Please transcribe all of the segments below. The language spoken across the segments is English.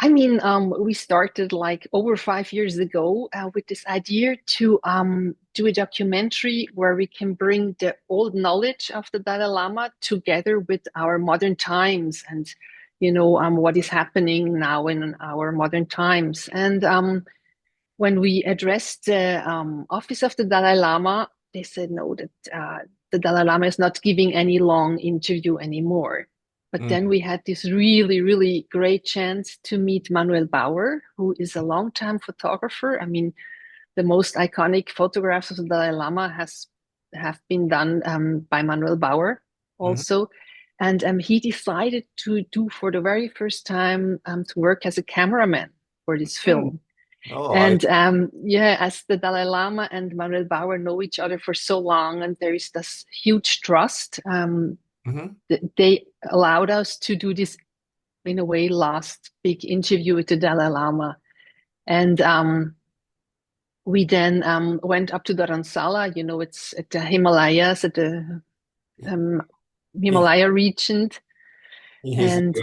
We started like over 5 years ago with this idea to do a documentary where we can bring the old knowledge of the Dalai Lama together with our modern times and, what is happening now in our modern times. And when we addressed the office of the Dalai Lama, they said no, that the Dalai Lama is not giving any long interview anymore. But then Mm. we had this really, really great chance to meet Manuel Bauer, who is a longtime photographer. The most iconic photographs of the Dalai Lama have been done by Manuel Bauer Mhm. also. And he decided to do for the very first time to work as a cameraman for this Mm. film. Oh, And yeah, as the Dalai Lama and Manuel Bauer know each other for so long, and there is this huge trust, mhm. they allowed us to do this, in a way, last big interview with the Dalai Lama. And we then went up to Dharamsala. It's at the Himalayas, at the um, In, Himalaya region. in his And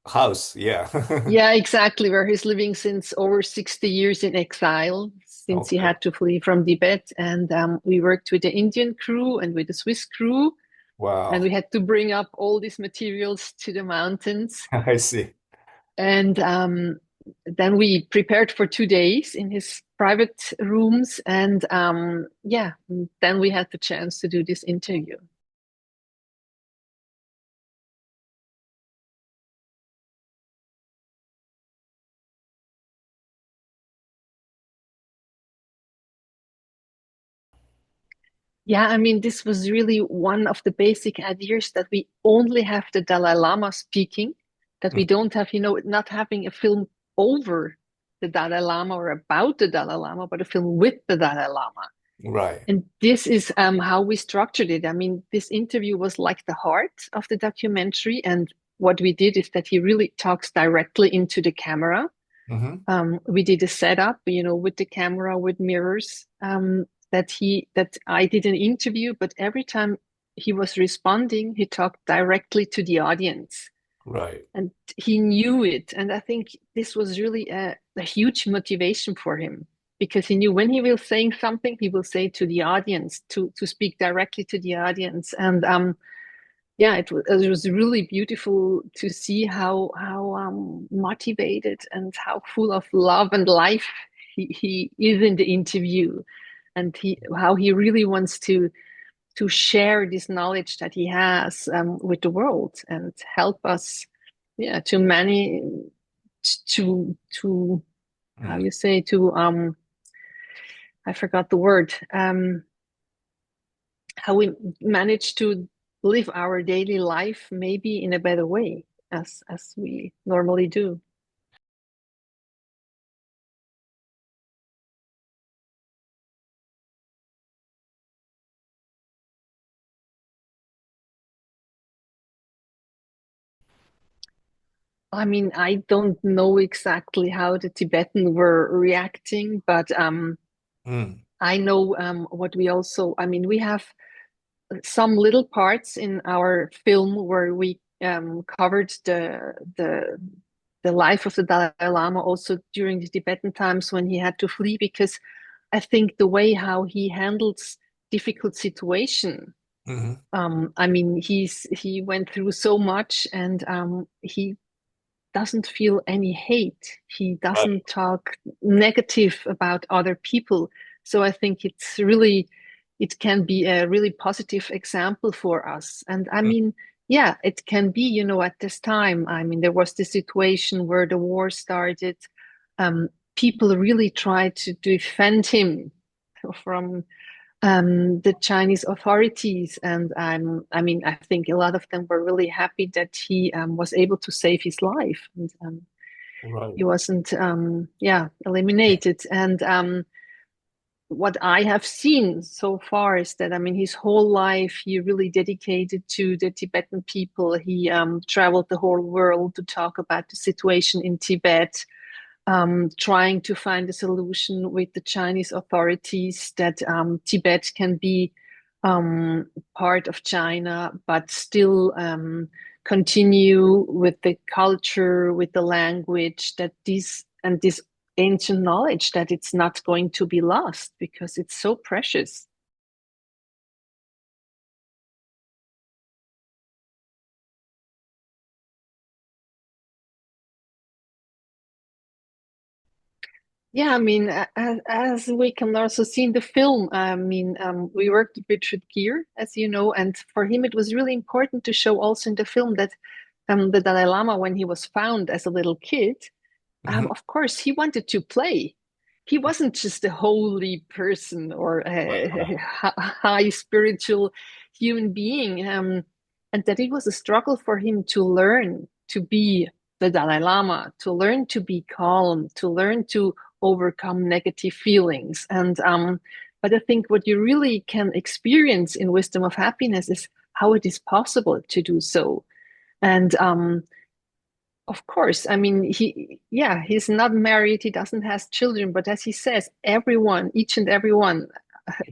house, yeah. yeah, exactly, where he's living since over 60 years in exile, since he Okay. had to flee from Tibet. And we worked with the Indian crew and with the Swiss crew, and Wow. we had to bring up all these materials to the mountains. I see. And then we prepared for 2 days in his private rooms. And yeah, then we had the chance to do this interview. Yeah, this was really one of the basic ideas that we only have the Dalai Lama speaking, that Mm. we don't have, not having a film over the Dalai Lama or about the Dalai Lama, but a film with the Dalai Lama. Right. And this is how we structured it. This interview was like the heart of the documentary. And what we did is that he really talks directly into the camera. Hmm. We did a setup, with the camera, with mirrors, that I did an interview, but every time he was responding, he talked directly to the audience. Right. And he knew it. And I think this was really a huge motivation for him because he knew when he will saying something, he will say to the audience, to speak directly to the audience. And yeah, it was really beautiful to see how motivated and how full of love and life he is in the interview, and how he really wants to share this knowledge that he has with the world and help us, yeah, to many, to how Mm. you say, to I forgot the word, how we manage to live our daily life maybe in a better way as we normally do. I don't know exactly how the Tibetan were reacting, but Mm. I know what we also, we have some little parts in our film where we covered the life of the Dalai Lama also during the Tibetan times when he had to flee, because I think the way how he handles difficult situation. Hmm. He went through so much, and he doesn't feel any hate. He Right. doesn't talk negative about other people. So I think it can be a really positive example for us. And Mm. yeah, it can be, at this time. There was this situation where the war started. Um, People really tried to defend him from the Chinese authorities. And I think a lot of them were really happy that he was able to save his life, and Right. he wasn't, yeah, eliminated. And what I have seen so far is that, his whole life he really dedicated to the Tibetan people. He traveled the whole world to talk about the situation in Tibet, trying to find a solution with the Chinese authorities that Tibet can be part of China, but still continue with the culture, with the language, that this ancient knowledge, that it's not going to be lost because it's so precious. Yeah, I mean, as we can also see in the film, I mean, we worked with Richard Gere, as you know, and for him it was really important to show also in the film that the Dalai Lama, when he was found as a little kid, Hmm. of course, he wanted to play. He wasn't just a holy person or Right. a high spiritual human being, and that it was a struggle for him to learn to be the Dalai Lama, to learn to be calm, to learn to overcome negative feelings. And but I think what you really can experience in Wisdom of Happiness is how it is possible to do so. And of course, I mean, he's not married, he doesn't have children, but as he says, everyone, each and everyone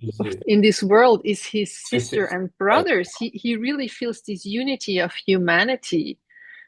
Easy. in this world is his sister Yes. and Right. brothers. He really feels this unity of humanity.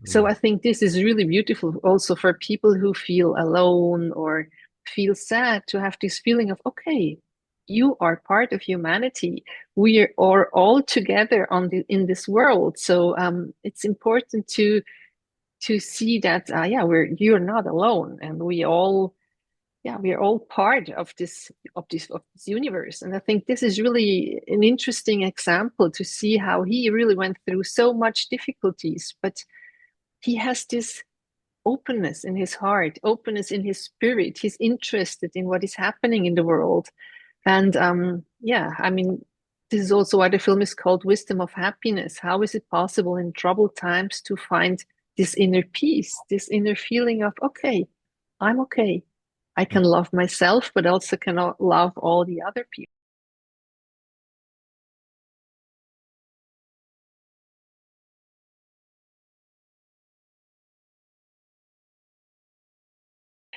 So Mm. I think this is really beautiful also for people who feel alone or feel sad, to have this feeling of, okay, you are part of humanity. We are all together in this world. So it's important to see that yeah, you're not alone, and we are all part of this universe. And I think this is really an interesting example to see how he really went through so much difficulties, but he has this openness in his heart, openness in his spirit. He's interested in what is happening in the world. And yeah, I mean, this is also why the film is called Wisdom of Happiness. How is it possible in troubled times to find this inner peace, this inner feeling of, okay, I'm okay. I can love myself, but also can love all the other people.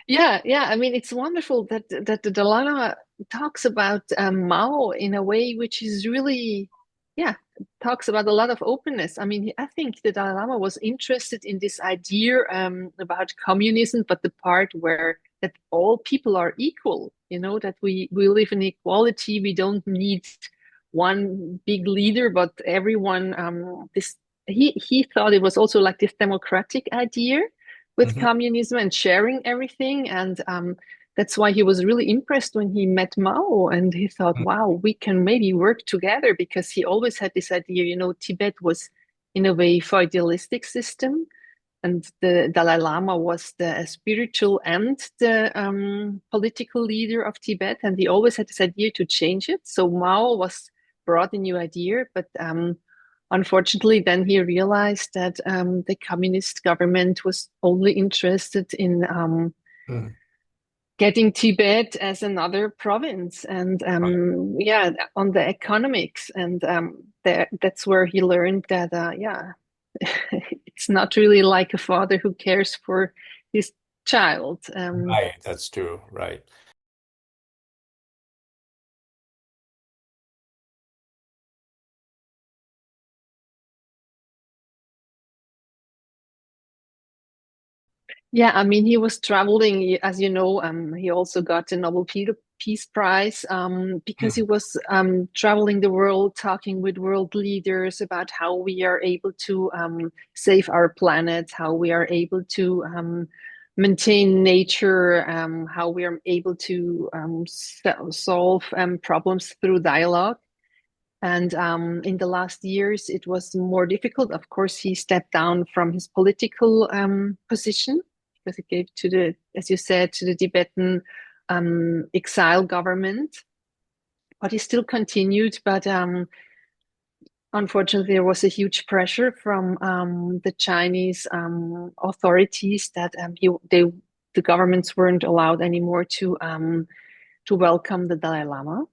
Yeah, yeah. I mean, it's wonderful that the Dalai Lama talks about Mao in a way which is really, yeah, talks about a lot of openness. I mean, I think the Dalai Lama was interested in this idea about communism, but the part where that all people are equal, that we live in equality. We don't need one big leader, but everyone. This he thought it was also like this democratic idea with Mhm. communism and sharing everything. And that's why he was really impressed when he met Mao. And he thought, wow, we can maybe work together, because he always had this idea, Tibet was in a way feudalistic system. And the Dalai Lama was the spiritual and the political leader of Tibet. And he always had this idea to change it. So Mao was brought a new idea, but unfortunately, then he realized that the communist government was only interested in Mm. getting Tibet as another province, and Right. yeah, on the economics. And that's where he learned that, yeah, it's not really like a father who cares for his child. Right. That's true. Right. Yeah, I mean, he was traveling, as you know. He also got the Nobel Peace Prize because he Mm. was traveling the world, talking with world leaders about how we are able to save our planet, how we are able to maintain nature, how we are able to solve problems through dialogue. And in the last years, it was more difficult. Of course, he stepped down from his political position because it gave to as you said, to the Tibetan exile government. But he still continued. But unfortunately, there was a huge pressure from the Chinese authorities that the governments weren't allowed anymore to welcome the Dalai Lama.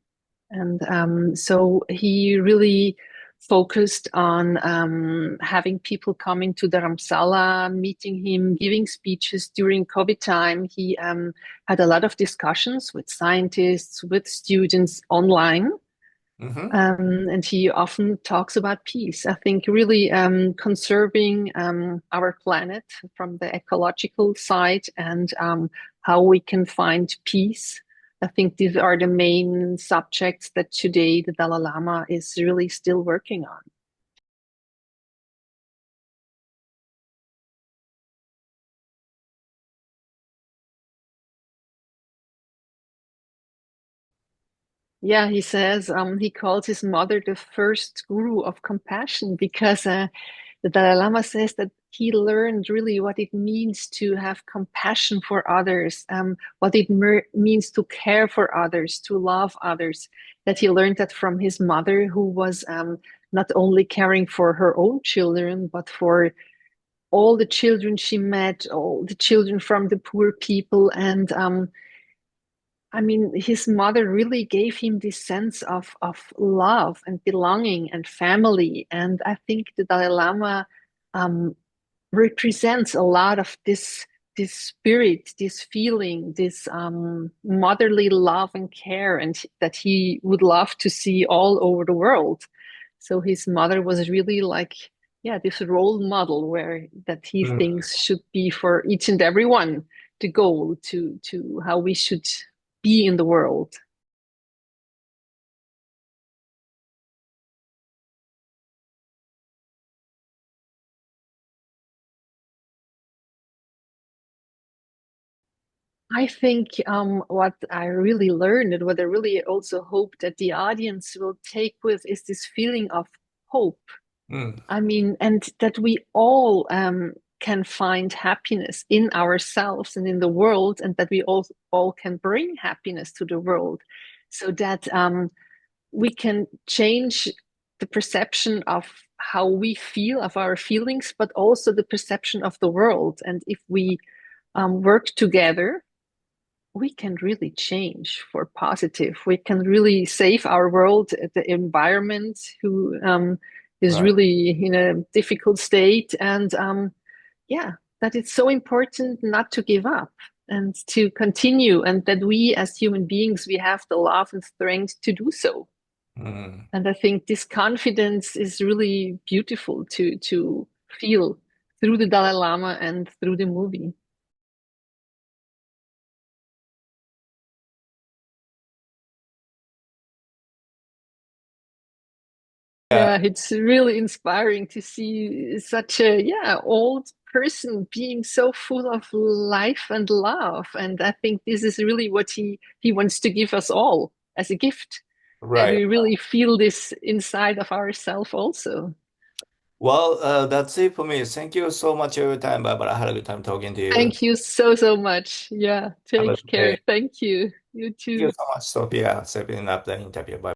And so he really focused on having people coming to Dharamsala, meeting him, giving speeches during COVID time. He had a lot of discussions with scientists, with students online. Mm-hmm. And he often talks about peace. I think really conserving our planet from the ecological side and how we can find peace. I think these are the main subjects that today the Dalai Lama is really still working on. Yeah, he says he calls his mother the first guru of compassion because the Dalai Lama says that he learned really what it means to have compassion for others, what it means to care for others, to love others. That he learned that from his mother, who was not only caring for her own children, but for all the children she met, all the children from the poor people, and I mean, his mother really gave him this sense of love and belonging and family. And I think the Dalai Lama um, represents a lot of this spirit, this feeling, this motherly love and care, and that he would love to see all over the world. So his mother was really like, yeah, this role model where that he Mm. thinks should be for each and everyone the goal to how we should be in the world. I think what I really learned and what I really also hope that the audience will take with is this feeling of hope. Mm. I mean, and that we all can find happiness in ourselves and in the world, and that we all can bring happiness to the world, so that we can change the perception of how we feel, of our feelings, but also the perception of the world. And if we work together, we can really change for positive. We can really save our world, the environment, who is Right. really in a difficult state. And yeah, that it's so important not to give up and to continue, and that we as human beings, we have the love and strength to do so. Mm. And I think this confidence is really beautiful to feel through the Dalai Lama and through the movie. Yeah, Yeah, it's really inspiring to see such a old person being so full of life and love. And I think this is really what he wants to give us all as a gift, that right. we really feel this inside of ourselves also. Well, that's it for me. Thank you so much for your time, Barbara. I had a good time talking to you. Thank you so, so much. Yeah, Have a take good day. care. Thank you. You Thank you too. so much, Sophia, setting up the interview. Bye.